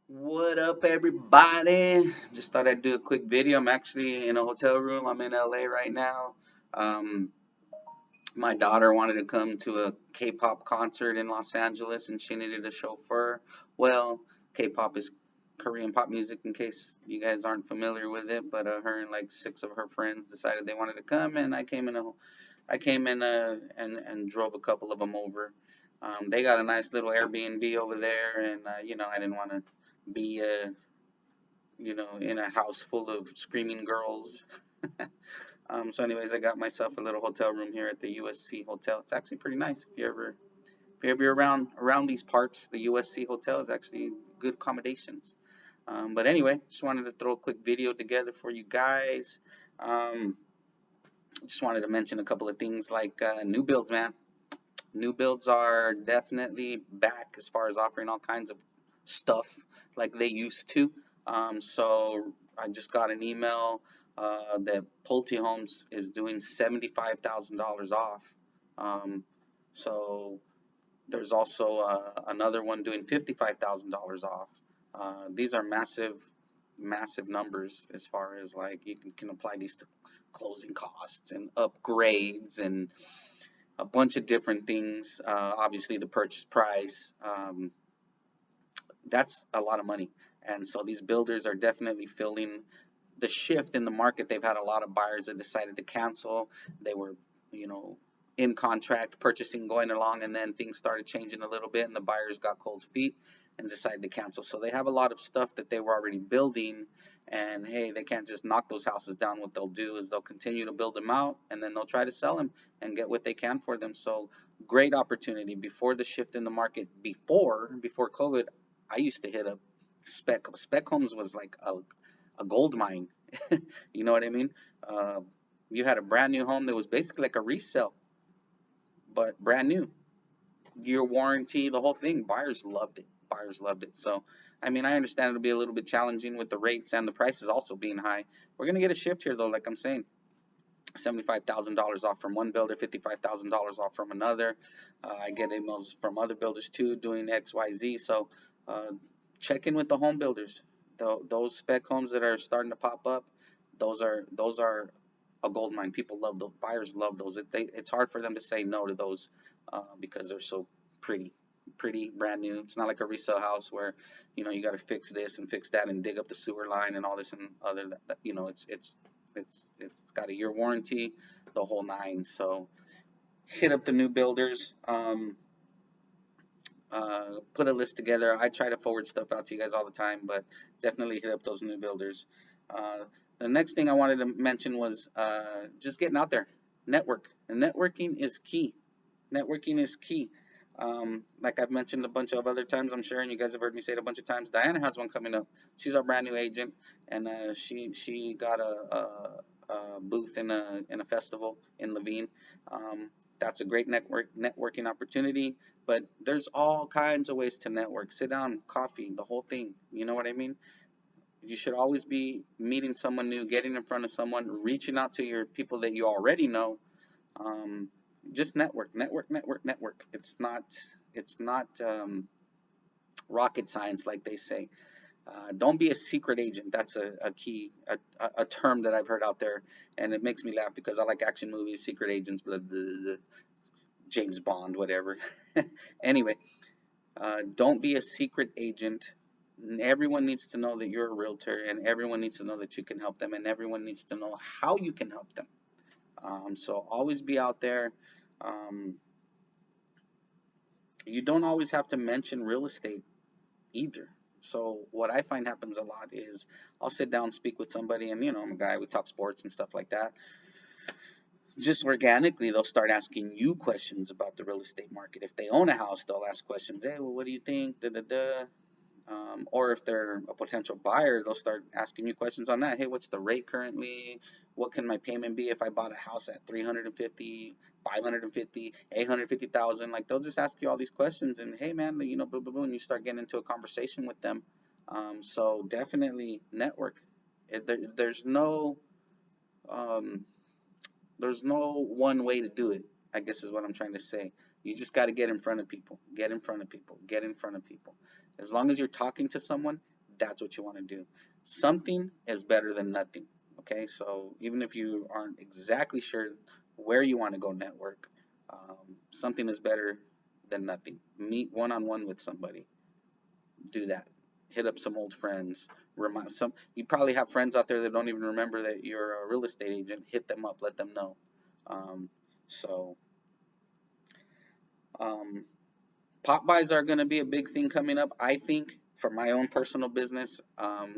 What up, everybody? Just thought I'd do a quick video. I'm actually in a hotel room. I'm in LA right now. Um, my daughter wanted to come to a K-pop concert in Los Angeles, and she needed a chauffeur. Well, K-pop is Korean pop music, in case you guys aren't familiar with it. But her and like six of her friends decided they wanted to come, and I came in and drove a couple of them over. They got a nice little Airbnb over there, and I didn't want to be in a house full of screaming girls. So anyways, I got myself a little hotel room here at the USC Hotel. It's actually pretty nice. If you're ever around these parts, the USC Hotel is actually good accommodations. But anyway, just wanted to throw a quick video together for you guys. Um, just wanted to mention a couple of things like new builds, man. New builds are definitely back as far as offering all kinds of stuff like they used to. So I just got an email that Pulte Homes is doing $75,000 off. Um, so there's also another one doing $55,000 off. These are massive numbers as far as like you can apply these to closing costs and upgrades and a bunch of different things. Obviously, the purchase price, that's a lot of money. And so these builders are definitely feeling the shift in the market. They've had a lot of buyers that decided to cancel. They were, you know, in contract purchasing going along, and then things started changing a little bit, and the buyers got cold feet and decided to cancel. So they have a lot of stuff that they were already building, and hey, they can't just knock those houses down. What they'll do is they'll continue to build them out, and then they'll try to sell them and get what they can for them. So great opportunity before the shift in the market. Before COVID, I used to hit up spec homes was like a gold mine. You know what I mean? Uh, you had a brand new home that was basically like a resale, but brand new. Your warranty, the whole thing. Buyers loved it. Buyers loved it. So, I mean, I understand it'll be a little bit challenging with the rates and the prices also being high. We're gonna get a shift here though, like I'm saying. $75,000 off from one builder, $55,000 off from another. I get emails from other builders too doing X, Y, Z. So uh, check in with the home builders. Those spec homes that are starting to pop up, those are a gold mine. People love those. Buyers love those. It's hard for them to say no to those because they're so pretty. Pretty brand new. It's not like a resale house where you got to fix this and fix that and dig up the sewer line and all this and other. It's got a year warranty, the whole nine. So hit up the new builders. Put a list together. I try to forward stuff out to you guys all the time, but definitely hit up those new builders. Uh, the next thing I wanted to mention was just getting out there. Network. And networking is key. Networking is key. Like I've mentioned a bunch of other times, I'm sure, and you guys have heard me say it a bunch of times. Diana has one coming up. She's our brand new agent, and she got a booth in a festival in Levine. That's a great networking opportunity. But there's all kinds of ways to network. Sit down, coffee, the whole thing. You know what I mean? You should always be meeting someone new, getting in front of someone, reaching out to your people that you already know. Um, just network. It's not rocket science like they say. Don't be a secret agent. That's a key, a term that I've heard out there, and it makes me laugh because I like action movies, secret agents, James Bond, whatever. Anyway, don't be a secret agent. Everyone needs to know that you're a realtor, and everyone needs to know that you can help them, and everyone needs to know how you can help them. So always be out there. Um, you don't always have to mention real estate either. So what I find happens a lot is I'll sit down, speak with somebody, and I'm a guy. We talk sports and stuff like that. Just organically, they'll start asking you questions about the real estate market. If they own a house, they'll ask questions. Hey, well, what do you think? Da da da. Or if they're a potential buyer, they'll start asking you questions on that. Hey, what's the rate currently? What can my payment be if I bought a house at 350, 550, 850,000? Like they'll just ask you all these questions and hey man, blah blah blah, and you start getting into a conversation with them. So definitely network. There's no um, there's no one way to do it, I guess is what I'm trying to say. You just got to get in front of people. Get in front of people. Get in front of people. As long as you're talking to someone, that's what you want to do. Something is better than nothing. Okay, so even if you aren't exactly sure where you want to go network, something is better than nothing. Meet one on one with somebody. Do that. Hit up some old friends. Remind some. You probably have friends out there that don't even remember that you're a real estate agent. Hit them up. Let them know. Um, so um, pop buys are going to be a big thing coming up. I think for my own personal business,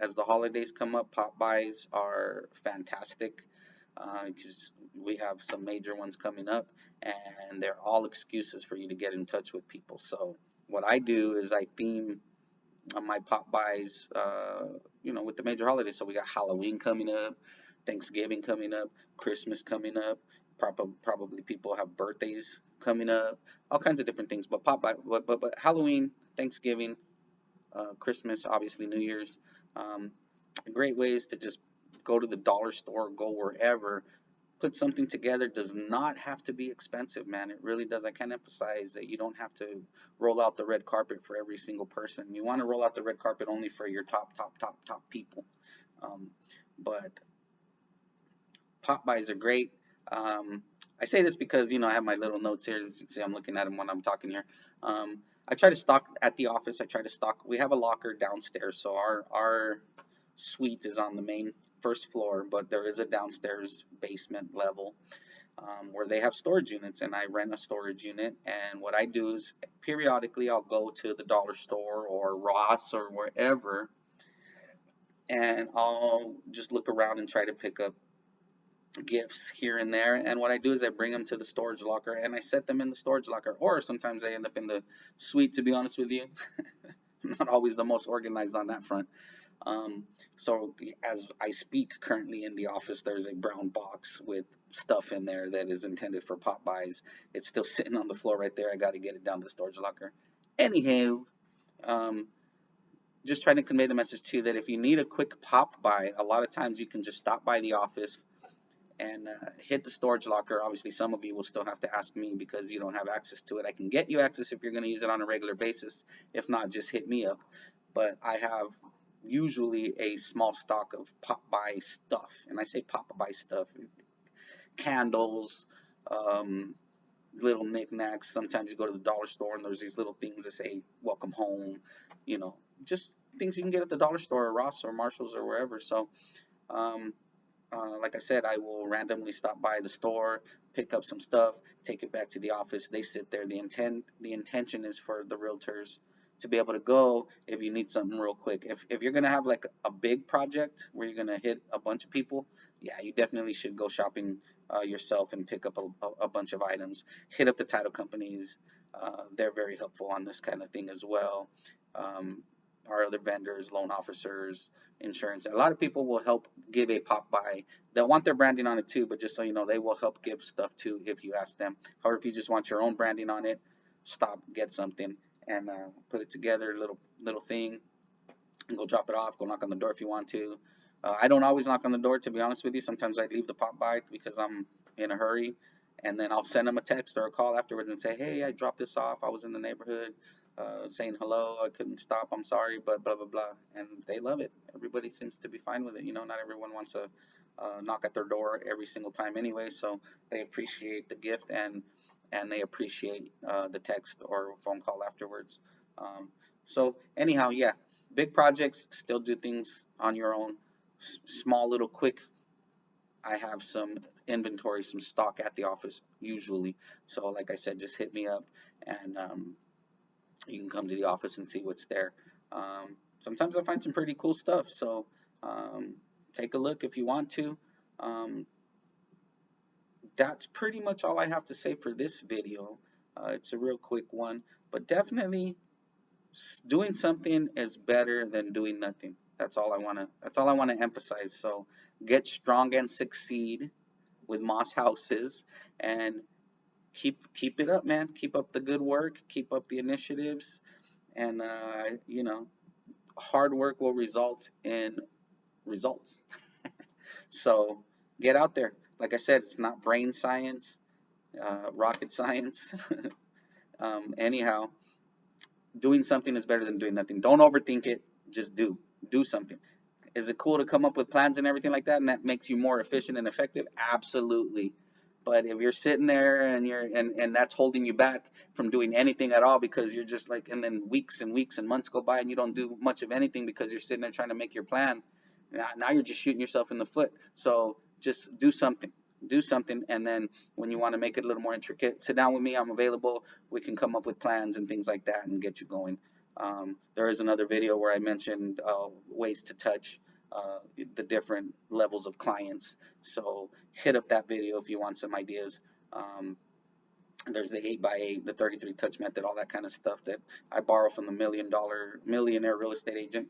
as the holidays come up, pop buys are fantastic because we have some major ones coming up, and they're all excuses for you to get in touch with people. So what I do is I theme my pop buys, with the major holidays. So we got Halloween coming up, Thanksgiving coming up, Christmas coming up. Probably people have birthdays coming up, all kinds of different things. But but Halloween, Thanksgiving, Christmas, obviously New Year's, um, great ways to just go to the dollar store, go wherever, put something together. Does not have to be expensive, man. It really does. I can't emphasize that you don't have to roll out the red carpet for every single person. You want to roll out the red carpet only for your top people. Um, but pop buys are great. I say this because I have my little notes here. As you can see, I'm looking at them when I'm talking here. I try to stock at the office. I try to stock. We have a locker downstairs, so our suite is on the main first floor, but there is a downstairs basement level where they have storage units, and I rent a storage unit. And what I do is periodically I'll go to the dollar store or Ross or wherever, and I'll just look around and try to pick up gifts here and there. And what I do is I bring them to the storage locker and I set them in the storage locker, or sometimes they end up in the suite, to be honest with you. I'm not always the most organized on that front. Um, so as I speak currently in the office, there's a brown box with stuff in there that is intended for pop buys. It's still sitting on the floor right there. I got to get it down to the storage locker. Anyhow, um, just trying to convey the message to you that if you need a quick pop buy, a lot of times you can just stop by the office and hit the storage locker. Obviously, some of you will still have to ask me because you don't have access to it. I can get you access if you're going to use it on a regular basis. If not, just hit me up. But I have usually a small stock of pop by stuff, and I say pop by stuff, candles, um, little knickknacks. Sometimes you go to the dollar store and there's these little things that say "Welcome home," you know, just things you can get at the dollar store or Ross or Marshalls or wherever. So um, like I said, I will randomly stop by the store, pick up some stuff, take it back to the office. They sit there. The intention is for the realtors to be able to go if you need something real quick. If you're gonna have like a big project where you're gonna hit a bunch of people, yeah, you definitely should go shopping yourself and pick up a bunch of items. Hit up the title companies. They're very helpful on this kind of thing as well. Um, our other vendors, loan officers, insurance. A lot of people will help give a pop by. They'll want their branding on it too, but just so you know, they will help give stuff too if you ask them. Or if you just want your own branding on it, stop, get something, and put it together, little thing, and go drop it off. Go knock on the door if you want to. I don't always knock on the door, to be honest with you. Sometimes I leave the pop by because I'm in a hurry, and then I'll send them a text or a call afterwards and say, "Hey, I dropped this off. I was in the neighborhood, saying hello. I couldn't stop. I'm sorry, but blah blah blah." And they love it. Everybody seems to be fine with it. Not everyone wants to knock at their door every single time anyway, so they appreciate the gift and they appreciate the text or phone call afterwards. So anyhow, yeah, big projects, still do things on your own. Small little quick, I have some inventory, some stock at the office usually. So like I said, just hit me up and you can come to the office and see what's there. Sometimes I find some pretty cool stuff. So um, take a look if you want to. Um, that's pretty much all I have to say for this video. It's a real quick one, but definitely doing something is better than doing nothing. That's all I want to emphasize. So get strong and succeed with Moss Houses and keep it up, man. Keep up the good work, keep up the initiatives, and hard work will result in results. So get out there. Like I said, it's not brain science, rocket science. Anyhow, doing something is better than doing nothing. Don't overthink it. Just do. Do something. Is it cool to come up with plans and everything like that, and that makes you more efficient and effective? Absolutely. But if you're sitting there and and that's holding you back from doing anything at all because you're just like, and then weeks and weeks and months go by and you don't do much of anything because you're sitting there trying to make your plan, now you're just shooting yourself in the foot. So just do something. Do something, and then when you want to make it a little more intricate, sit down with me. I'm available. We can come up with plans and things like that and get you going. There is another video where I mentioned ways to touch the different levels of clients. So hit up that video if you want some ideas. Um, there's the 8x8, the 33 touch method, all that kind of stuff that I borrow from the millionaire real estate agent.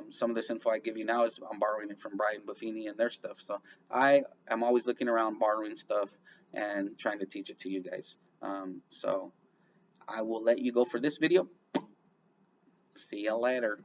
Some of this info I give you now is I'm borrowing it from Brian Buffini and their stuff. So I am always looking around, borrowing stuff and trying to teach it to you guys. So I will let you go for this video. See you later.